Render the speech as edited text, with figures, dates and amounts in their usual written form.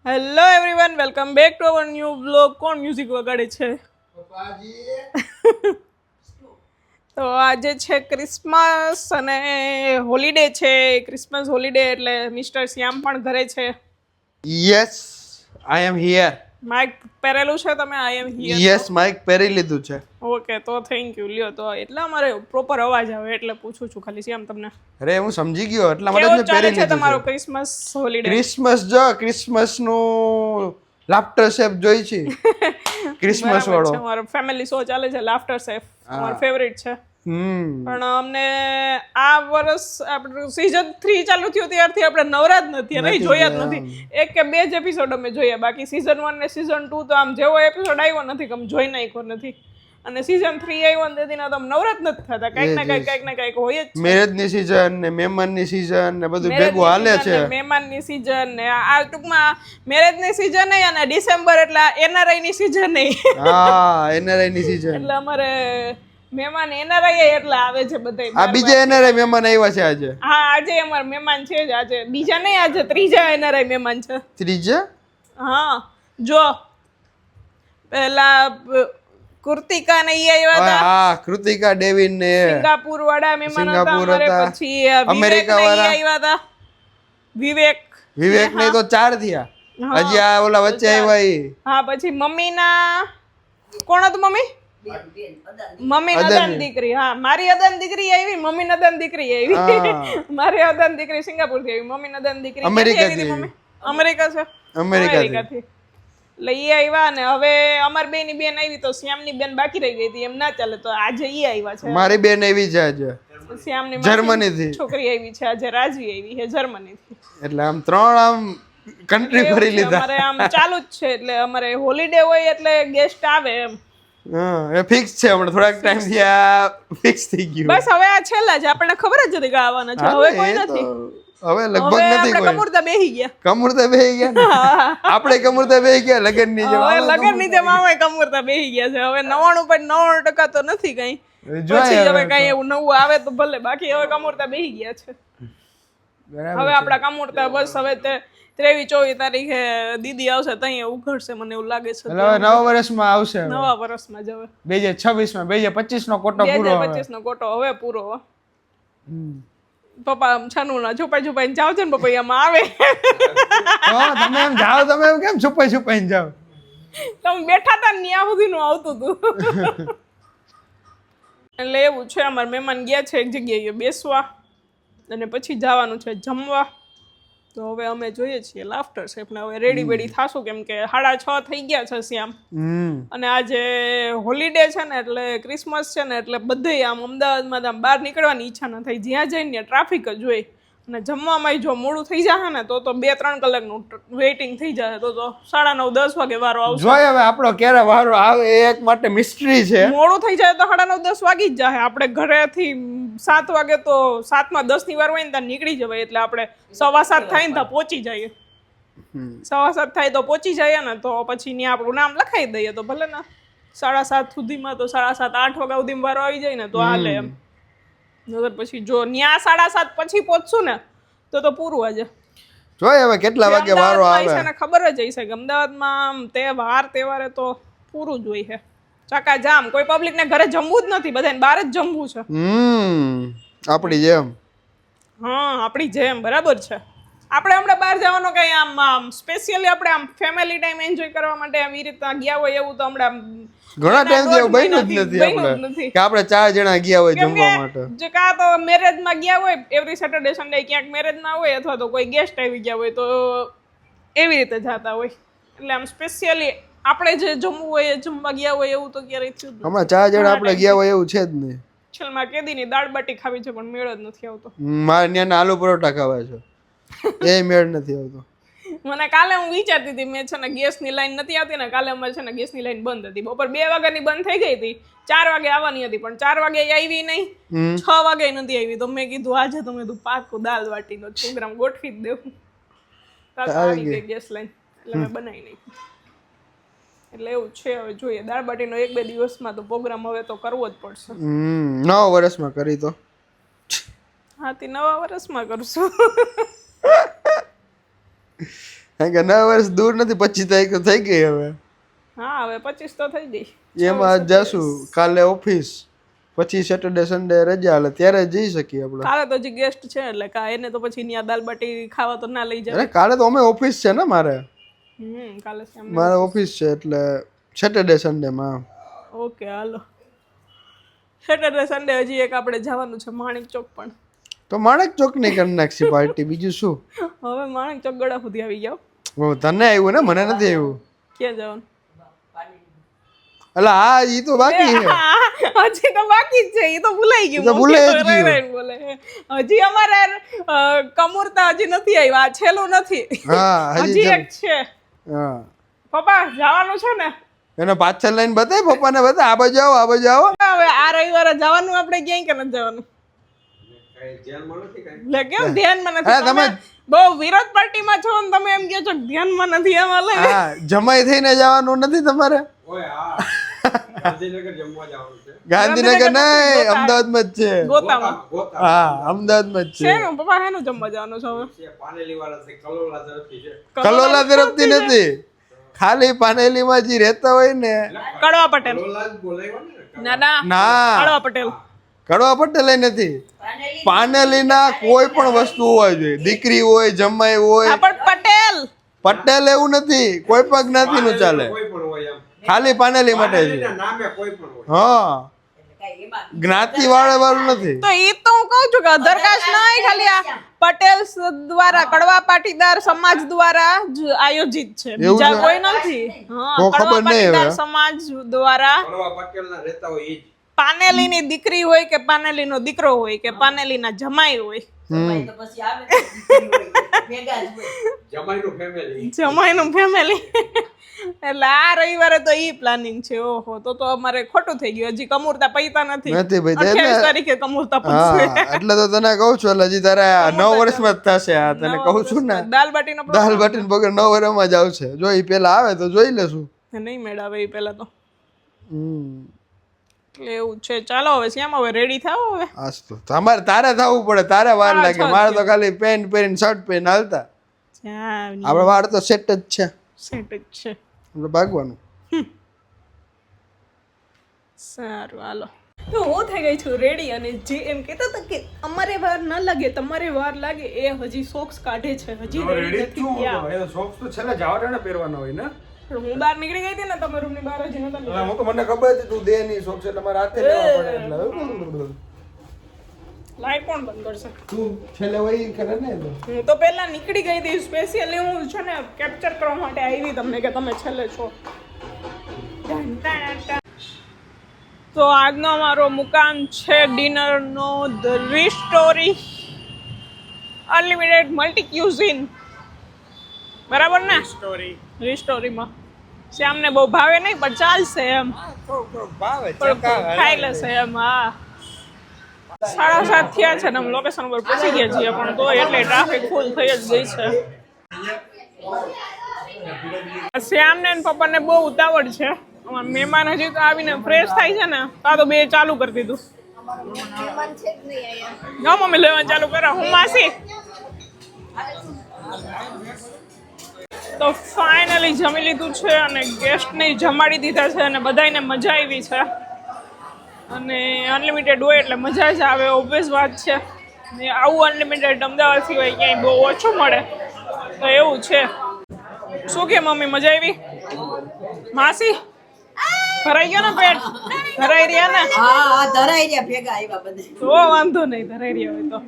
Hello everyone, welcome back to our new blog. કોણ music વગાડે છે? તો આજે છે ક્રિસમસ અને હોલિડે છે. ક્રિસમસ હોલિડે એટલે મિસ્ટર શ્યામ પણ ઘરે છે. Yes I am here. Mic પહેરેલું છે તમે? I am here. Yes mic પહેરી લીધું છે. ઓકે, તો થેન્ક યુ. લ્યો, તો એટલે અમારે પ્રોપર અવાજ આવે એટલે પૂછું છું ખાલી. શ્યામ તમને અરે હું સમજી ગયો એટલા માટે કેવો જ મેં ચાલે પહેરી છે લીધું તમારો છે. Christmas holiday? ક્રિસમસ નું લાફ્ટર શેફ જોઈ છે. ક્રિસમસ વાળો અમારો ફેમિલી શો ચાલે છે, લાફ્ટર શેફ. અમારો ફેવરિટ છે. પણ અમને આ વર્ષ આપણું સીઝન 3 ચાલુ થયું ત્યારથી આપણે નવરા જ નથી અને જોયા જ નથી. એક કે બે જ એપિસોડ અમે જોયા, બાકી સીઝન 1 ને સીઝન 2 તો આમ જેવો એપિસોડ આવ્યો નથી કે આમ જોઈ નાખ્યો નથી. અને સીઝન 3 આવ્યો ને તેથી તો આમ નવરા જ નથી થતા. કંઈક ને કંઈક હોય જ. મેરેજ ની સીઝન ને મહેમાન ની સીઝન ને બધું ભેગું હાલે છે. મહેમાનની સીઝન ને આ ટૂંકમાં મેરેજની સીઝન નહીં અને ડિસેમ્બર એટલે એનઆરઆઈ ની સીઝન નહીં. હા, એનઆરઆઈ ની સીઝન એટલે અમારે મહેમાન એનઆરઆઈ એટલે આવે છે બધા. આ બીજા એનઆરઆઈ મહેમાન આવ્યા છે આજે. હા, આજે અમારા મહેમાન છે જ. આજે બીજા નહીં, આજે ત્રીજા એનઆરઆઈ મહેમાન છે. ત્રીજા? હા, જો પહેલા કૃતિકા ને ઈ આવ્યા હતા. હા, કૃતિકા ડેવિન ને સિંગાપુર વાળા મહેમાન હતા અમારે. પછી અમેરિકા વાળા આવ્યા હતા. વિવેક ને તો 4 થયા. હજી આ ઓલા વચ્ચે આવ્યા ઈ. હા, પછી મમ્મીના કોણ હતું? મમ્મી અદાન દીકરી. હા, મારી અદાન દીકરી આવી, મમ્મી અદાન દીકરી આવી. મારી અદાન દીકરી સિંગાપુર થી આવી, મમ્મી અદાન દીકરી અમેરિકા છે. અમેરિકાથી. એટલે ઈ આવ્યા ને હવે અમાર બે ની બેન આવી તો શ્યામની બેન બાકી રહી ગઈ હતી. એમ ના ચાલે તો આજે ઈ આવ્યા છે. મારી બેન આવી છે આજે શ્યામની જર્મની થી છોકરી આવી છે આજે. રાજવી આવી છે જર્મની થી. એટલે આમ 3 આમ કન્ટ્રી ફરી લીધા. અમારે આમ ચાલુ જ છે એટલે અમારે હોલિડે હોય એટલે ગેસ્ટ આવે એમ. હા, એ ફિક્સ છે. હમણાં થોડાક ટાઈમ થી આ ફિક્સ થઈ ગયું. બસ હવે આ છેલ્લા છે. આપણને ખબર જ હતી કે આવવાના છે. હવે કોઈ નથી. હવે લગભગ નથી કોઈ. કમુરતા બેહી ગયા. કમુરતા બેહી ગયા ને. આપણે કમુરતા બેહી ગયા લગન ની જેમ. હવે લગન ની જેમ આમે કમુરતા બેહી ગયા છે. હવે 99.99% તો નથી કઈ. પછી હવે કઈ એવું નવું આવે તો ભલે, બાકી હવે કમુરતા બેહી ગયા છે. હવે આપડા કમુરતા બસ હવે તે 23-24 તારીખે દીદી આવશે તઈ ઉઘડશે મને એવું લાગે છે. હવે નવા વર્ષમાં આવશે. નવા વર્ષમાં જ હવે 2026 માં 2025 નો કોટો પૂરો. 2025 નો કોટો હવે પૂરો. પપ્પા છાનુના છુપાઈને જાવ છે ને પપ્પા આમાં આવે. તમે એમ જાવ, તમે એમ કેમ છુપાઈને જાવ? તમે બેઠા હતા ને ત્યાં સુધી નું આવતું હતું. એટલે એવું છે, અમારા મહેમાન ગયા છે એક જગ્યાએ બેસવા અને પછી જવાનું છે જમવા. તો હવે અમે જોઈએ છીએ લાફ્ટર શેફ ને હવે રેડી બેડી થાશું કેમ કે 6:30 થઈ ગયા છે શ્યામ. અને આજે હોલિડે છે ને એટલે ક્રિસમસ છે ને એટલે બધે આમ અમદાવાદમાં આમ બહાર નીકળવાની ઈચ્છા ન થાય. જ્યાં જઈને ટ્રાફિક જ હોય. અને જમવામાં જો મોડું થઈ જશે ને તો 2-3 કલાકનું વેઇટિંગ થઈ જશે. તો 9:30-10 વાગે વારો આવશે. જોઈએ હવે આપણો ક્યારે વારો આવે એ એક માટે મિસ્ટ્રી છે. મોડું થઈ જાય તો 9:30-10 વાગી જ જાય. આપણે ઘરેથી 7 વાગે તો 7:10 ની વાર હોય ને ત્યાં નીકળી જવાય એટલે આપણે 7:15 થાય ને ત્યાં પહોંચી જઈએ. 7:15 થાય તો પહોંચી જઈએ ને તો પછી ત્યાં આપણું નામ લખાઈ દઈએ તો ભલે ને 7:30 સુધીમાં તો 7:30-8 વાગ્યા સુધીમાં વારો આવી જાય ને તો હાલે એમ. નગર પછી જો ન્યા 7:30 પછી પહોંચશું ને તો પૂરું. આજે જોઈએ હવે કેટલા વાગે વારો આવે છે ને ખબર જ હશે કે અમદાવાદમાં તહેવારે તો પૂરું જ હોય છે. ચાકા જામ. કોઈ પબ્લિક ને ઘરે જમવું જ નથી, બધાને બહાર જ જમવું છે. આપણી જેમ. હા, આપણી જેમ બરાબર છે. આપણે હમણાં બહાર જવાનો કઈ આમ સ્પેશિયલી આપણે આમ ફેમિલી ટાઈમ એન્જોય કરવા માટે આમ એ રીતના ગયા હોય એવું તો હમણાં ઘણા ટાઈમથી એવું બન્યું જ નથી આપણે કે આપણે 4 જણા ગયા હોય જમવા માટે. જે કાં તો મેરેજમાં ગયા હોય એવરી સેટરડે સન્ડે ક્યાંક મેરેજમાં હોય અથવા તો કોઈ ગેસ્ટ આવી ગયા હોય તો એવી રીતે જતા હોય. એટલે આમ સ્પેશિયલી આપણે જે જમવું હોય એ જમવા ગયા હોય એવું તો ક્યારેય થયું જ નથી. હમણાં 4 જણા આપણે ગયા હોય એવું છે જ નહીં. છેલ્લમાં કેદીની દાળ બાટી ખાવી છે પણ મેળ જ નથી આવતો. મારે ત્યાંના આલુ પરોઠા ખાવા છે એ મેળ નથી આવતો. મને કાલે હું વિચારતી હતી મેં છે ને ગેસની લાઈન નથી આવતી ને કાલે અમારે છે ને ગેસની લાઈન બંધ હતી. બપોર 2 વાગ્યાની બંધ થઈ ગઈ હતી. 4 વાગે આવવાની હતી પણ 4 વાગે આવી નહીં, 6 વાગે નથી આવી. તો મેં કીધું આજે તો મેં પાકું દાળ બાટીનો પ્રોગ્રામ ગોઠવી જ દેવું. આવી ગઈ ગેસ લાઈન એટલે મેં બનાવી નાખી. એટલે એવું છે. હવે જોઈએ દાળ બાટીનો 1-2 દિવસમાં તો પ્રોગ્રામ હવે તો કરવો જ પડશે. નવા વર્ષમાં કરી તો. હા, તે નવા વર્ષમાં કરશું. કારણ કે 9 વર્ષ દૂર નથી, 25 તારીખ તો થઈ ગઈ હવે. હા હવે 25 તો થઈ ગઈ. એમાં આજ જાશું, કાલે ઓફિસ, પછી સેટરડે સન્ડે રજા હાલે ત્યારે જઈ શકીએ આપણે. કાલે તો હજી ગેસ્ટ છે એટલે એને તો પછી ત્યાં દાલ બાટી ખાવા તો ના લઈ જાય. અરે કાલે તો અમે ઓફિસ છે ને મારે. કાલે છે મારે ઓફિસ છે એટલે સેટરડે સન્ડે માં. ઓકે હાલો, સેટરડે સન્ડે હજી એક આપણે જવાનું છે માણેક ચોક પણ. તો માણેક ચોક ની કરી નાખશી પાર્ટી, બીજું શું. હવે માણેક ચોક ગળા સુધી આવી જાવ. તને આવ્યું ને, મને નથી આવ્યું. ક્યાં જવાનું? એટલે હા ઈ તો બાકી છે, હજી તો બાકી જ છે, ઈ તો ભૂલાઈ ગયું. તો ભૂલાઈ જ બોલે હજી અમારે કમુરતા હજી નથી આવ્યા, છેલ્લું નથી. હા હજી એક છે. હા પપ્પા જવાનું છે ને, એને પાછળ લઈને બતાય, પપ્પાને બતાય, આ બાજુ આવો, આ બાજુ આવો. હવે આ રવિવારે જવાનું આપણે ક્યાંય કે નથી જવાનું? લે કેમ ધ્યાનમાં નથી? તમે બહુ વિરોધ પાર્ટીમાં છો ને તમે એમ કહો છો ધ્યાનમાં નથી. એમાં લે હા જમાઈ થઈને જવાનું નથી તમારે? ગાંધીનગર નહીં, અમદાવાદમાં જ છે. ગોતામાં. હા અમદાવાદમાં જ છે. શેનું પપ્પા હેનું જમવા જવાનું છે હવે? કલોલા તરફથી નથી, ખાલી પાનેલીમાં જે રહેતા હોય ને. કડવા પટેલ. ના ના ના, કડવા પટેલ. કડવા પટેલ નથી, પાનેલીના કોઈ પણ વસ્તુ હોવા જોઈએ, દીકરી હોય, જમાઈ હોય. પણ પટેલ પટેલ એવું નથી, કોઈ પણ જ્ઞાતિનું ચાલે, ખાલી પાનેલી માટે છે. હા જ્ઞાતિ વાળું નથી. તો ઈ તો હું કહું છું કે અધરકાસ્ટ નહીં, ખાલી આ પટેલ દ્વારા કડવા પાટીદાર સમાજ દ્વારા જ આયોજિત છે, બીજા કોઈ નથી. હા કડવા પાટીદાર સમાજ દ્વારા પાનેલીની દીકરી હોય કે પાનેલીનો દીકરો હોય કે પાનેલીના જમાઈ હોય, જમાઈનું ફેમિલી. એટલે આ રવિવારે તો ઈ પ્લાનિંગ છે. ઓહો તો અમારે ખોટું થઈ ગયું, હજી કમુરતા પૈતા નથી. 28 તારીખે કમુરતા પડશે. એટલે તો તને કહું છું, એટલે હજી તારે 9 વર્ષમાં જ થશે. આ તને કહું છું ને, દાલ બાટીનો પગાર 9 વર્ષમાં જ આવશે. જો ઈ પેલા આવે તો જોઈ લેશું. નહીં મેળાવે ઈ પેલા તો. એવું છે. ચાલો હવે શ્યામ હવે રેડી થાવ. હવે આજ તો તમારે તારે થવું પડે, તારે વાર લાગે. મારે તો ખાલી પેન્ટ પહેરીને શર્ટ પહેરીને હાલતા. આપણે વાર તો સેટ જ છે, સેટ જ છે. આપણે ભાગવાનું. સારું હાલો. તો હું થઈ ગઈ છું રેડી, અને જે એમ કહેતા હતા કે અમારે વાર ન લાગે તમારે વાર લાગે, એ હજી સોક્સ કાઢે છે. હજી રેડી નથી થયા. એ સોક્સ તો છેલ્લે જવાડે પહેરવાનો હોય ને. હું બહાર નીકળી ગઈ હતી ને, તમે રૂમની બહાર જ નતા. હું તો મને ખબર હતી તું દે ની સોક્સ એટલે મારે હાથે લેવા પડે. એટલે લાઈટ કોણ બંધ કરશે? તું છેલ્લે વહી કરે ને. હું તો પહેલા નીકળી ગઈ હતી, સ્પેશિયલી હું છે ને કેપ્ચર કરવા માટે આવી તમને કે તમે છેલ્લે છો. તો આજનો અમારો મુકામ છે ડિનરનો ધ રિસ્ટોરી અનલિમિટેડ મલ્ટી ક્યુઝિન. બરાબર ને? રિસ્ટોરીમાં શ્યામને બહુ ભાવે નહીં પણ ચાલશે એમ, ખાઈ લેશે એમ. હા 7:30 થયા છે ને અમે લોકેશન પર પહોંચી ગયા છીએ, પણ તો એટલે ટ્રાફિક ફૂલ થઈ જ ગઈ છે. શ્યામને અને પપ્પાને બહુ ઉતાવળ છે. મહેમાન હજી તો આવીને ફ્રેશ થાય છે ને, આ તો બે ચાલુ કરી દીધું. ના મમ્મી લેવાનું ચાલુ કરો. હું માસી. તો ફાઇનલી જમી લીધું છે અને ગેસ્ટને જમાડી દીધા છે અને બધાને મજા આવી છે. અને અનલિમિટેડ હોય એટલે મજા જ આવે, ઓબ્વિયસ વાત છે. ને આવું અનલિમિટેડ અમદાવાદ સિવાય ક્યાંય બહુ ઓછું મળે, તો એવું છે. શું કે મમ્મી મજા આવી? માસી ભરાઈ ગયો ને પેટ? ભરાઈ રહ્યા ને? હા ધરાઈ રહ્યા ભેગા આવ્યા બધા. તો વાંધો નહીં, ધરાઈ રહ્યા હોય તો.